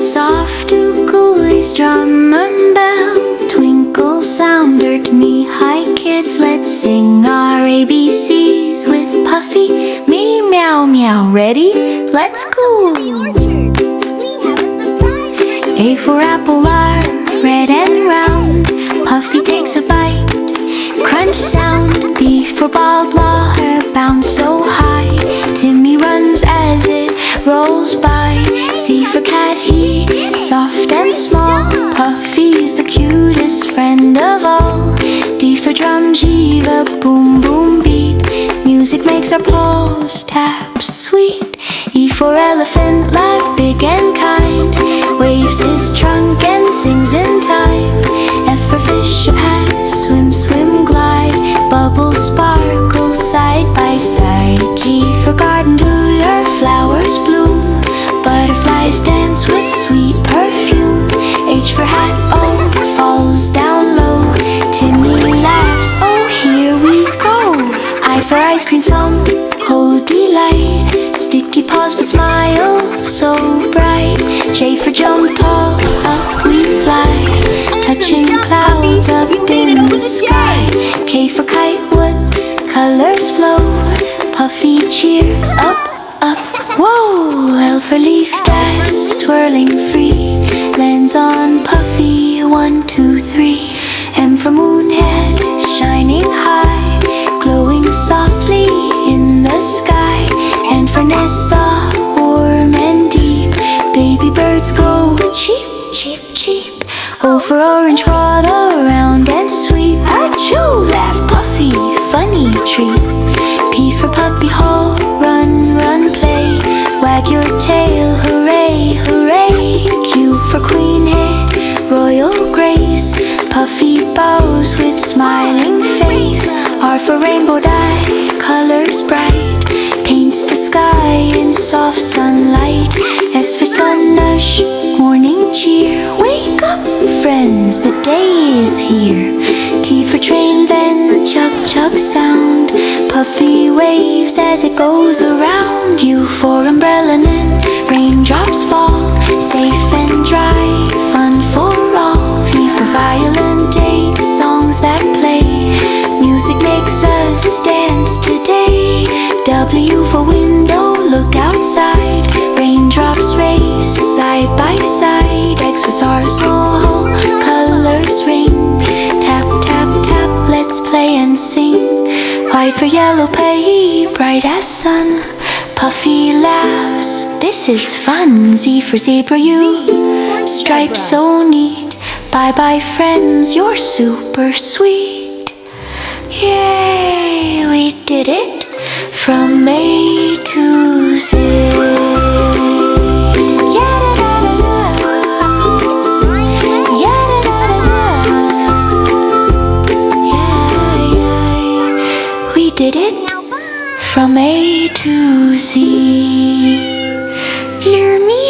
Soft to coolies, drum and bell, twinkle sounder to me. Hi kids, let's sing our ABCs with Puffy, me, meow, meow. Ready? Let's go! A for apple, R, red and round. Puffy takes a bite, crunch sound. B for bald law, her bound so high. Timmy runs as it rolls by. C for cat, he, soft and small. Puffy's the cutest friend of all. D for drum, G, the boom boom beat. Music makes our paws tap sweet. E for elephant, laugh big and kind. Waves his trunk and sings in time. F for fish, a hat, swim, swim, glide. Bubbles sparkle side by side. G for garden, do your flowers bloom. Butterflies dance with sweet perfume. H for hat, oh, falls down low. Timmy laughs, oh, here we go. I for ice cream, some cold delight. Sticky paws but smile so bright. J for jump tall, up we fly. Touching clouds up in the sky. K for kite, what colors flow. Puffy cheers, up, up, whoa. L for leaf dash, twirling free. Lands on Puffy, 1, 2, 3. M for moonhead, shining high. Glowing softly in the sky. N for nest, the warm and deep. Baby birds go cheep, cheep, cheep. O for orange, water round and sweet. Achoo, laugh Puffy, funny treat. P for puppy, haw, run, run, play. Wag your tail, hooray, hooray. Q for queen, hey, royal grace. Puffy bows with smiling face. R for rainbow dye, colors bright. Paints the sky in soft sunlight. S for sun, nush, morning cheer. Wake up, friends, the day is here. T for train, then chug chug sound. Puffy waves as it goes around. U for umbrella, then raindrops fall. Safe and dry, fun for all. V for violin, day, songs that play. Music makes us dance today. W for window, look outside. Raindrops race side by side. X for stars, oh, colors ring. Tap, tap, tap, let's play and sing. Y for yellow, pay, bright as sun. Puffy laughs, this is fun. Z for zebra, you, stripes so neat. Bye bye friends, you're super sweet. Yay, we did it from A to Z. We did it from A to Z. Hear me.